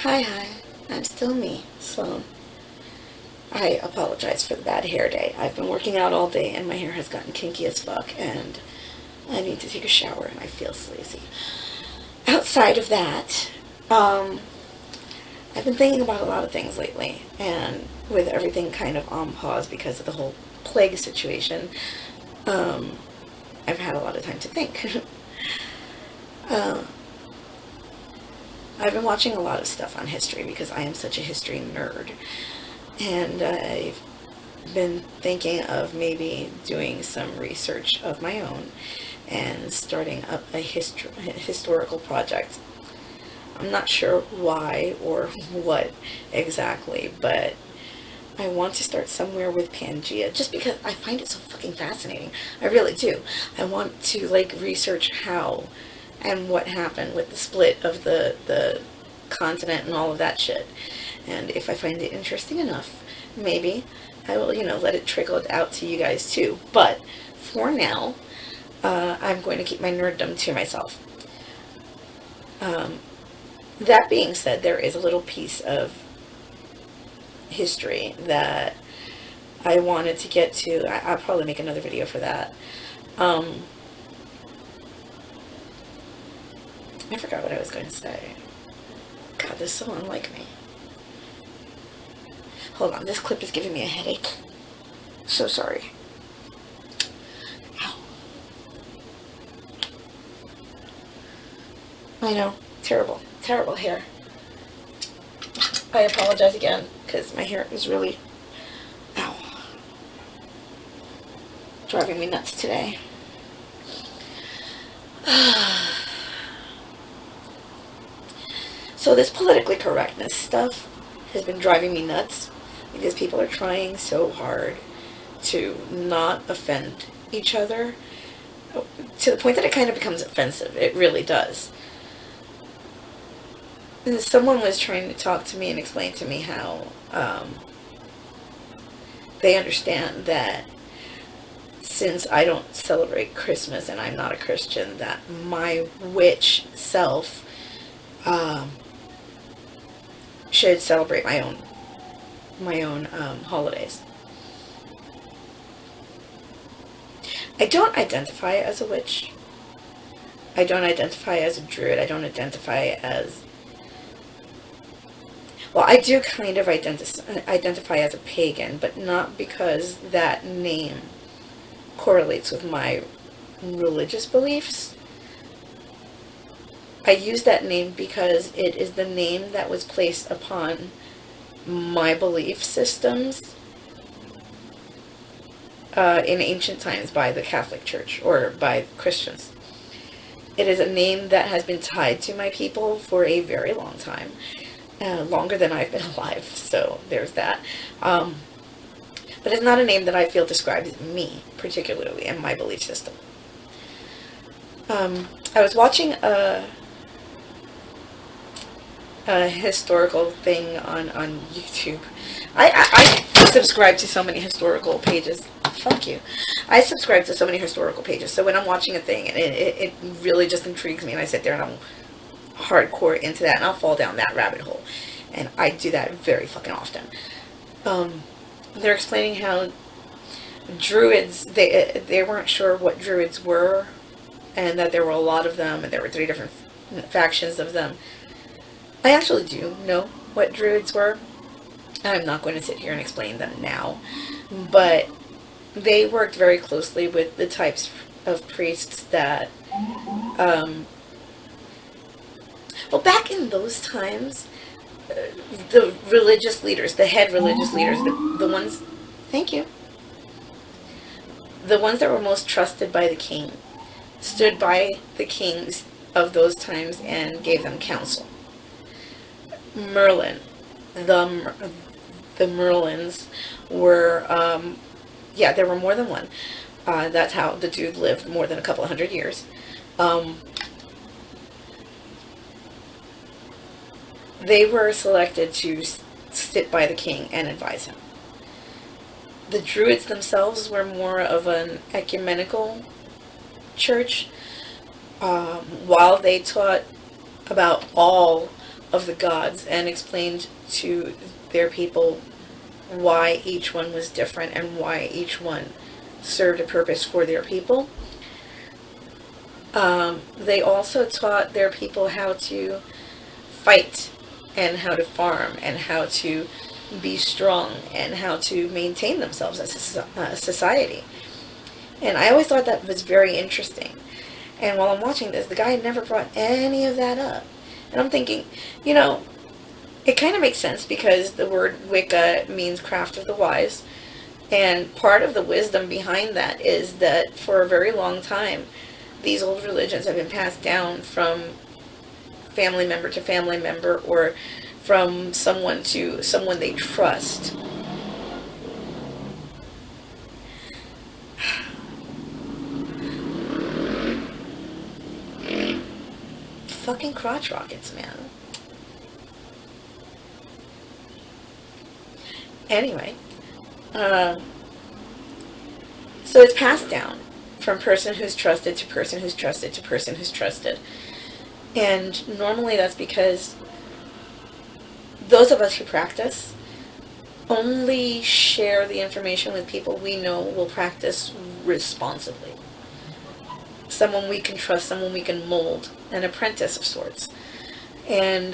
Hi, I'm still me, Sloan. I apologize for the bad hair day. I've been working out all day and my hair has gotten kinky as fuck and I need to take a shower and I feel sleazy. Outside of that, I've been thinking about a lot of things lately, and with everything kind of on pause because of the whole plague situation, um, I've had a lot of time to think. uh, I've been watching a lot of stuff on history because I am such a history nerd. And I've been thinking of maybe doing some research of my own and starting up a historical project. I'm not sure why or what exactly, but I want to start somewhere with Pangea just because I find it so fucking fascinating. I really do. I want to like research how and what happened with the split of the continent and all of that shit. And if I find it interesting enough, maybe I will, let it trickle out to you guys too. But for now, I'm going to keep my nerddom to myself. Um, that being said, there is a little piece of history that I wanted to get to. I'll probably make another video for that. I forgot what I was going to say. God, this is so unlike me. Hold on, this clip is giving me a headache. So sorry. Ow. I know. Terrible. Terrible hair. I apologize again, because my hair is really, ow, driving me nuts today. So this politically correctness stuff has been driving me nuts because people are trying so hard to not offend each other to the point that it kind of becomes offensive. It really does. Someone was trying to talk to me and explain to me how they understand that since I don't celebrate Christmas and I'm not a Christian, that my witch self should celebrate my own holidays. I don't identify as a witch. I don't identify as a druid. I don't identify as, well, I do kind of identify as a pagan, but not because that name correlates with my religious beliefs. I use that name because it is the name that was placed upon my belief systems in ancient times by the Catholic Church or by Christians. It is a name that has been tied to my people for a very long time, longer than I've been alive, so there's that. But it's not a name that I feel describes me, particularly in my belief system. I was watching a historical thing on YouTube. I subscribe to so many historical pages. Fuck you. I subscribe to so many historical pages. So when I'm watching a thing and it really just intrigues me and I sit there and I'm hardcore into that and I'll fall down that rabbit hole. And I do that very fucking often. They're explaining how druids, they weren't sure what druids were and that there were a lot of them and there were 3 different factions of them. I actually do know what druids were. I'm not going to sit here and explain them now, but they worked very closely with the types of priests that, well, back in those times, the religious leaders, the head religious leaders, the ones, thank you, the ones that were most trusted by the king, stood by the kings of those times and gave them counsel. Merlin, the Merlins were, yeah, there were more than one. That's how the dude lived more than a couple 100 years. They were selected to sit by the king and advise him. The druids themselves were more of an ecumenical church. While they taught about all of the gods and explained to their people why each one was different and why each one served a purpose for their people. They also taught their people how to fight and how to farm and how to be strong and how to maintain themselves as a society. And I always thought that was very interesting. And while I'm watching this, the guy never brought any of that up. And I'm thinking, it kind of makes sense because the word Wicca means craft of the wise. And part of the wisdom behind that is that for a very long time, these old religions have been passed down from family member to family member, or from someone to someone they trust. Fucking crotch rockets, man. Anyway, so it's passed down from person who's trusted to person who's trusted to person who's trusted. And normally that's because those of us who practice only share the information with people we know will practice responsibly. Someone we can trust, someone we can mold, an apprentice of sorts. And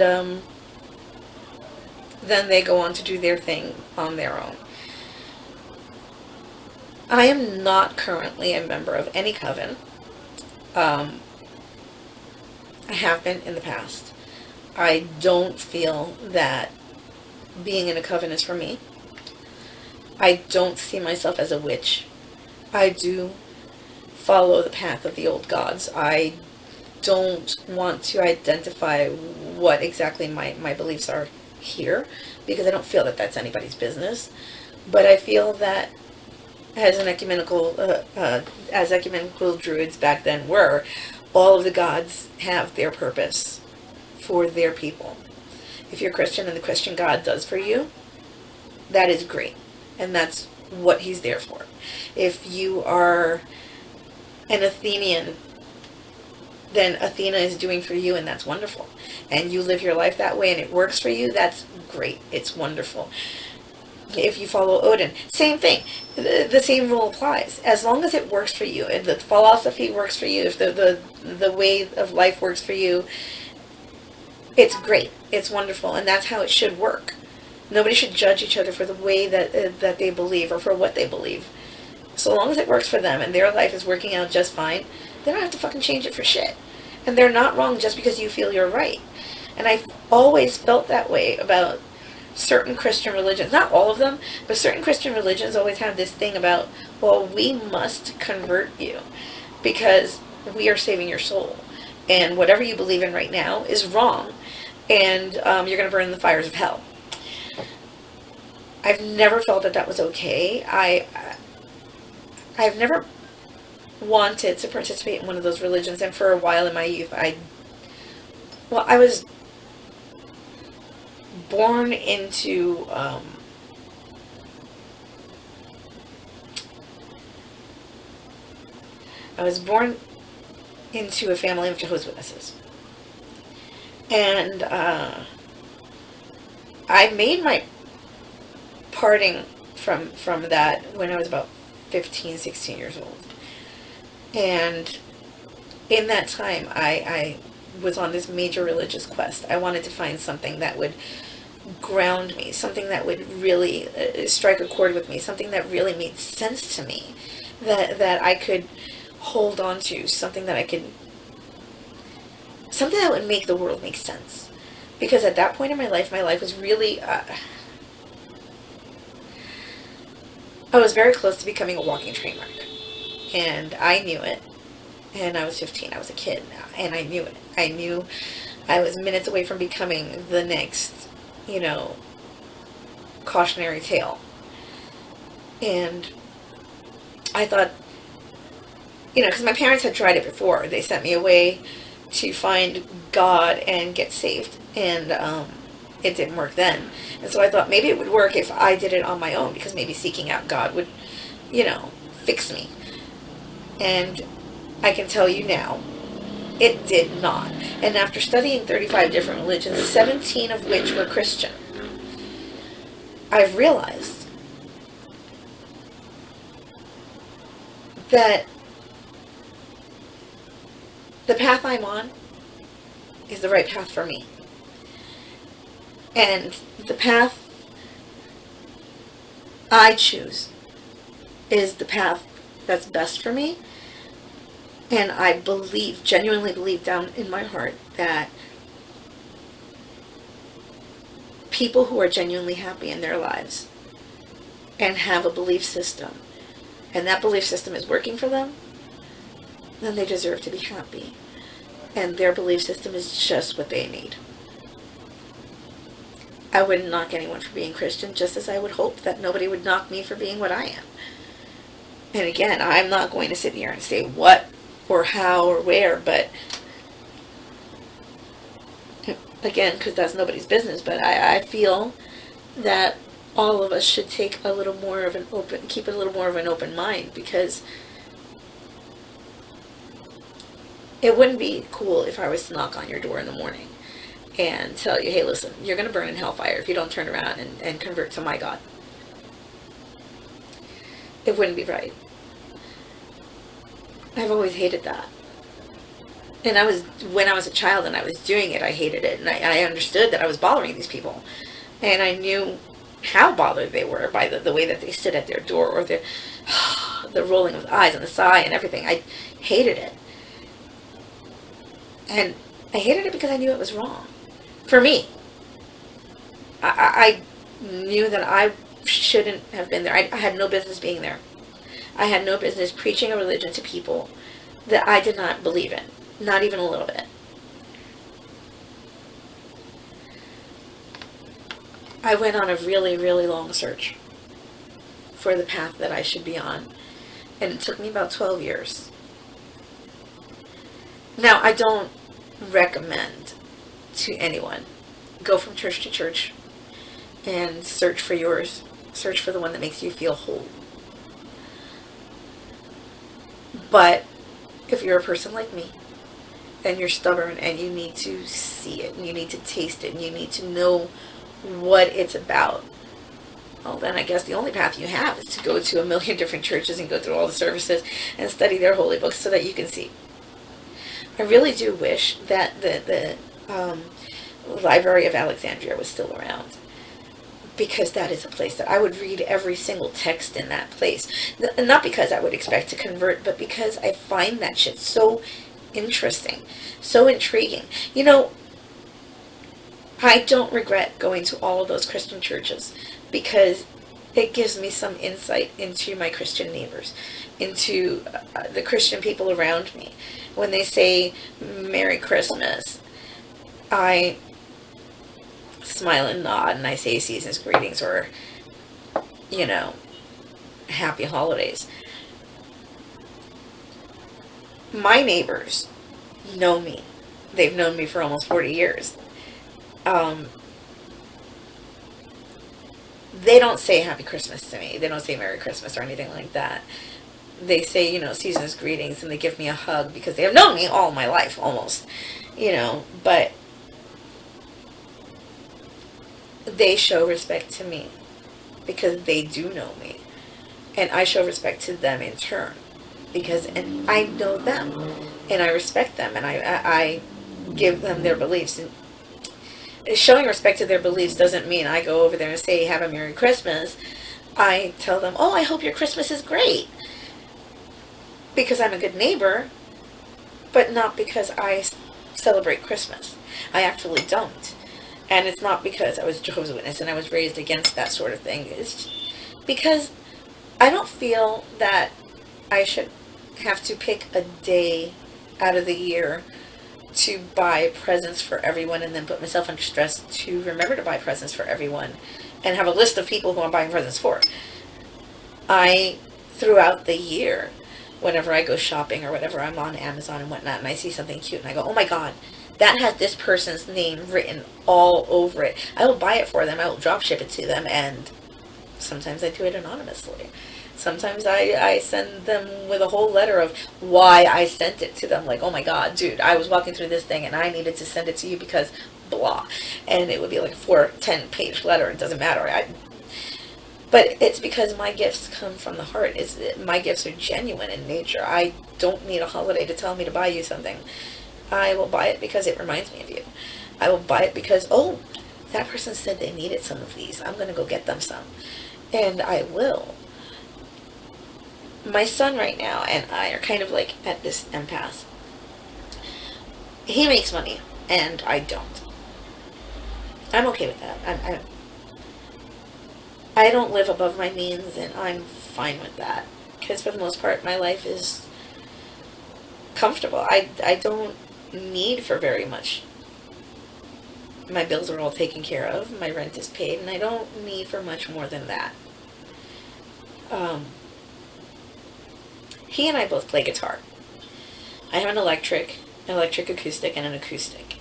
then they go on to do their thing on their own. I am not currently a member of any coven. I have been in the past. I don't feel that being in a coven is for me. I don't see myself as a witch. I do follow the path of the old gods. I don't want to identify what exactly my beliefs are here, because I don't feel that that's anybody's business. But I feel that as ecumenical druids back then were, all of the gods have their purpose for their people. If you're Christian and the Christian God does for you, that is great. And that's what he's there for. If you are an Athenian, then Athena is doing for you, and that's wonderful. And you live your life that way and it works for you, that's great. It's wonderful. If you follow Odin, same thing. The same rule applies. As long as it works for you, and the philosophy works for you, if the way of life works for you, it's great. It's wonderful. And that's how it should work. Nobody should judge each other for the way that they believe or for what they believe. So long as it works for them and their life is working out just fine, they don't have to fucking change it for shit. And they're not wrong just because you feel you're right. And I've always felt that way about certain Christian religions. Not all of them, but certain Christian religions always have this thing about, well, we must convert you because we are saving your soul. And whatever you believe in right now is wrong. And you're going to burn in the fires of hell. I've never felt that was okay. I've never wanted to participate in one of those religions. And for a while in my youth, I was born into a family of Jehovah's Witnesses. And I made my parting from that when I was about 15, 16 years old. And in that time, I was on this major religious quest. I wanted to find something that would ground me, something that would really strike a chord with me, something that really made sense to me, that I could hold on to, something that would make the world make sense. Because at that point in my life was really, I was very close to becoming a walking train wreck. And I knew it. And I was 15. I was a kid. And I knew it. I knew I was minutes away from becoming the next, cautionary tale. And I thought, because my parents had tried it before. They sent me away to find God and get saved. And it didn't work then. And so I thought maybe it would work if I did it on my own, because maybe seeking out God would, fix me. And I can tell you now It did not. And after studying 35 different religions, 17 of which were Christian, I've realized that the path I'm on is the right path for me. And the path I choose is the path that's best for me. And I believe, genuinely believe down in my heart, that people who are genuinely happy in their lives and have a belief system, and that belief system is working for them, then they deserve to be happy. And their belief system is just what they need. I wouldn't knock anyone for being Christian, just as I would hope that nobody would knock me for being what I am. And again, I'm not going to sit here and say what or how or where, but again, because that's nobody's business, but I feel that all of us should take a little more of an open, keep a little more of an open mind, because it wouldn't be cool if I was to knock on your door in the morning and tell you, hey, listen, you're going to burn in hellfire if you don't turn around and convert to my God. It wouldn't be right. I've always hated that. And when I was a child and I was doing it, I hated it. And I understood that I was bothering these people. And I knew how bothered they were by the way that they stood at their door, or the rolling of the eyes and the sigh and everything. I hated it. And I hated it because I knew it was wrong. For me. I knew that I shouldn't have been there. I had no business being there. I had no business preaching a religion to people that I did not believe in. Not even a little bit. I went on a really, really long search for the path that I should be on. And it took me about 12 years. Now, I don't recommend to anyone go from church to church and search for yours. Search for the one that makes you feel whole. But if you're a person like me, and you're stubborn, and you need to see it, and you need to taste it, and you need to know what it's about, well, then I guess the only path you have is to go to a million different churches and go through all the services and study their holy books so that you can see. I really do wish that the Library of Alexandria was still around, because that is a place that I would read every single text in that place. Not because I would expect to convert, but because I find that shit so interesting, so intriguing. You know, I don't regret going to all of those Christian churches, because it gives me some insight into my Christian neighbors, into the Christian people around me. When they say Merry Christmas, I smile and nod, and I say season's greetings, or, you know, happy holidays. My neighbors know me. They've known me for almost 40 years. They don't say Happy Christmas to me. They don't say Merry Christmas or anything like that. They say, you know, season's greetings, and they give me a hug, because they have known me all my life, almost, you know, but they show respect to me because they do know me, and I show respect to them in turn, and I know them, and I respect them, and I give them their beliefs. And showing respect to their beliefs doesn't mean I go over there and say have a Merry Christmas. I tell them, oh, I hope your Christmas is great, because I'm a good neighbor, but not because I celebrate Christmas. I actually don't. And it's not because I was a Jehovah's Witness and I was raised against that sort of thing. It's because I don't feel that I should have to pick a day out of the year to buy presents for everyone, and then put myself under stress to remember to buy presents for everyone and have a list of people who I'm buying presents for. Throughout the year, whenever I go shopping or whatever, I'm on Amazon and whatnot, and I see something cute and I go, oh my God, that has this person's name written all over it. I will buy it for them. I will drop ship it to them, and sometimes I do it anonymously. Sometimes I send them with a whole letter of why I sent it to them. Like, oh my God, dude, I was walking through this thing and I needed to send it to you because blah. And it would be like a 10-page letter. It doesn't matter. But it's because my gifts come from the heart. My gifts are genuine in nature. I don't need a holiday to tell me to buy you something. I will buy it because it reminds me of you. I will buy it because, oh, that person said they needed some of these. I'm going to go get them some. And I will. My son right now and I are kind of like at this impasse. He makes money and I don't. I'm okay with that. I don't live above my means, and I'm fine with that. Because for the most part, my life is comfortable. I don't need for very much. My bills are all taken care of. My rent is paid, and I don't need for much more than that. He and I both play guitar. I have an electric acoustic, and an acoustic.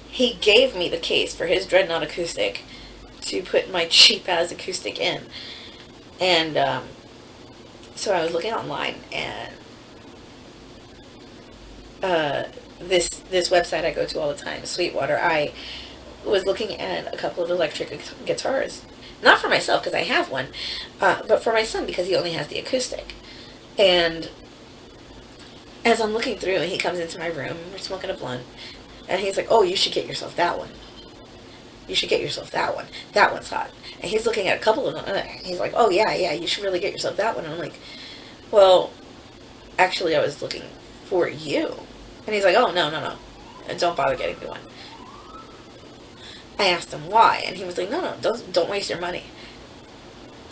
He gave me the case for his Dreadnought acoustic to put my cheap-ass acoustic in. And so I was looking online, and this website I go to all the time, Sweetwater, I was looking at a couple of electric guitars. Not for myself, because I have one, but for my son, because he only has the acoustic. And as I'm looking through, he comes into my room, we're smoking a blunt, and he's like, oh, you should get yourself that one. You should get yourself that one. That one's hot. And he's looking at a couple of them, and he's like, oh, yeah, you should really get yourself that one. And I'm like, well, actually, I was looking for you. And he's like, oh, no. Don't bother getting the one. I asked him why, and he was like, no, don't waste your money.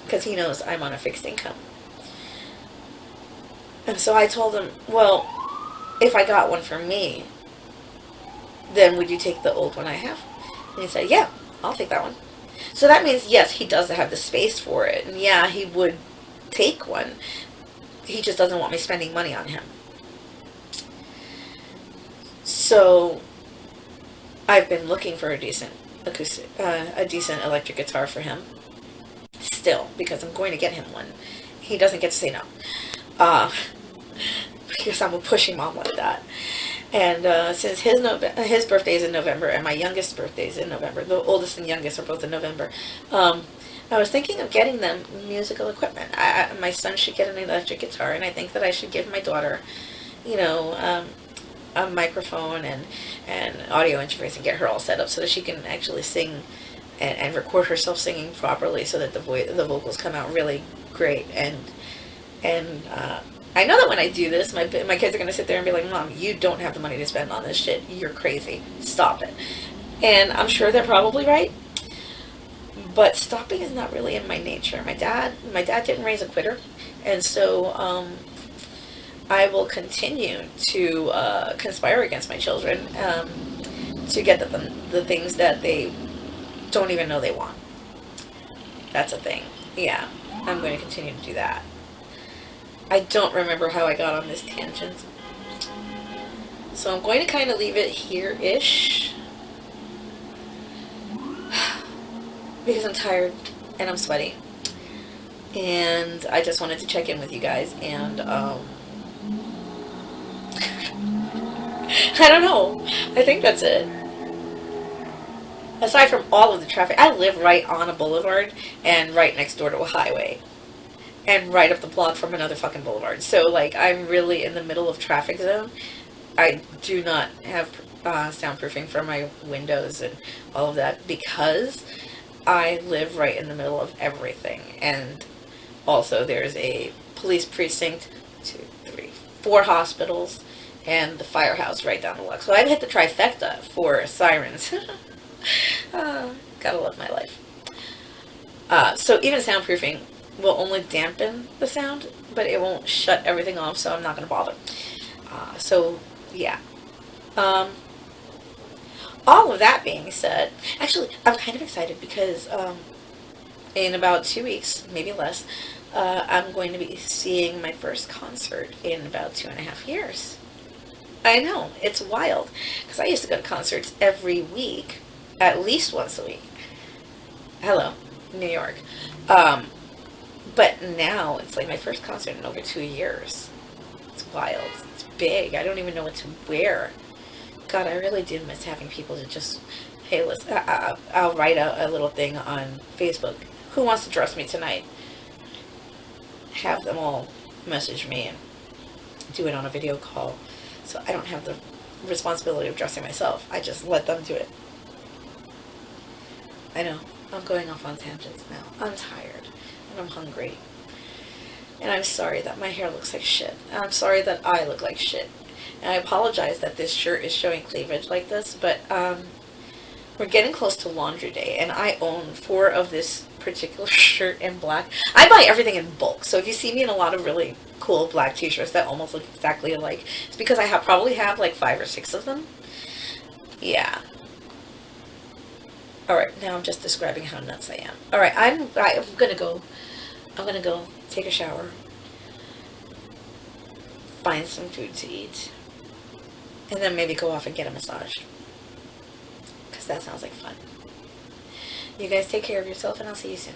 Because he knows I'm on a fixed income. And so I told him, well, if I got one for me, then would you take the old one I have? And he said, yeah, I'll take that one. So that means, yes, he does have the space for it. And yeah, he would take one. He just doesn't want me spending money on him. So I've been looking for a decent acoustic, a decent electric guitar for him. Still, because I'm going to get him one. He doesn't get to say no. Because I'm a pushy mom like that. And since his birthday is in November, and my youngest birthday is in November, the oldest and youngest are both in November, I was thinking of getting them musical equipment. My son should get an electric guitar, and I think that I should give my daughter, a microphone and audio interface and get her all set up so that she can actually sing and record herself singing properly so that the vocals come out really great. And I know that when I do this, my kids are going to sit there and be like, Mom, you don't have the money to spend on this shit. You're crazy. Stop it. And I'm sure they're probably right. But stopping is not really in my nature. My dad didn't raise a quitter. And so I will continue to conspire against my children to get the things that they don't even know they want. That's a thing. Yeah, I'm going to continue to do that. I don't remember how I got on this tangent. So I'm going to kind of leave it here-ish. Because I'm tired and I'm sweaty. And I just wanted to check in with you guys. And, I don't know. I think that's it. Aside from all of the traffic, I live right on a boulevard and right next door to a highway. And right up the block from another fucking boulevard. So, I'm really in the middle of traffic zone. I do not have soundproofing for my windows and all of that because I live right in the middle of everything. And also there's a police precinct, 4 hospitals, and the firehouse right down the block. So I've hit the trifecta for sirens. Gotta love my life. So even soundproofing will only dampen the sound, but it won't shut everything off, so I'm not going to bother. So, yeah. All of that being said, actually, I'm kind of excited because in about 2 weeks, maybe less, I'm going to be seeing my first concert in about 2.5 years. I know, it's wild, because I used to go to concerts every week, at least once a week. Hello, New York. But now it's like my first concert in over 2 years. It's wild. It's big. I don't even know what to wear. God, I really do miss having people to just, hey, listen, I'll write a little thing on Facebook. Who wants to dress me tonight? Have them all message me and do it on a video call. So I don't have the responsibility of dressing myself. I just let them do it. I know. I'm going off on tangents now. I'm tired. And I'm hungry. And I'm sorry that my hair looks like shit. And I'm sorry that I look like shit. And I apologize that this shirt is showing cleavage like this, but we're getting close to laundry day, and I own 4 of this particular shirt in black. I buy everything in bulk, so if you see me in a lot of really cool black t-shirts that almost look exactly alike, it's because I probably have like 5 or 6 of them. Yeah. Alright, now I'm just describing how nuts I am. Alright, I'm gonna go take a shower, find some food to eat, and then maybe go off and get a massage. Because that sounds like fun. You guys take care of yourself, and I'll see you soon.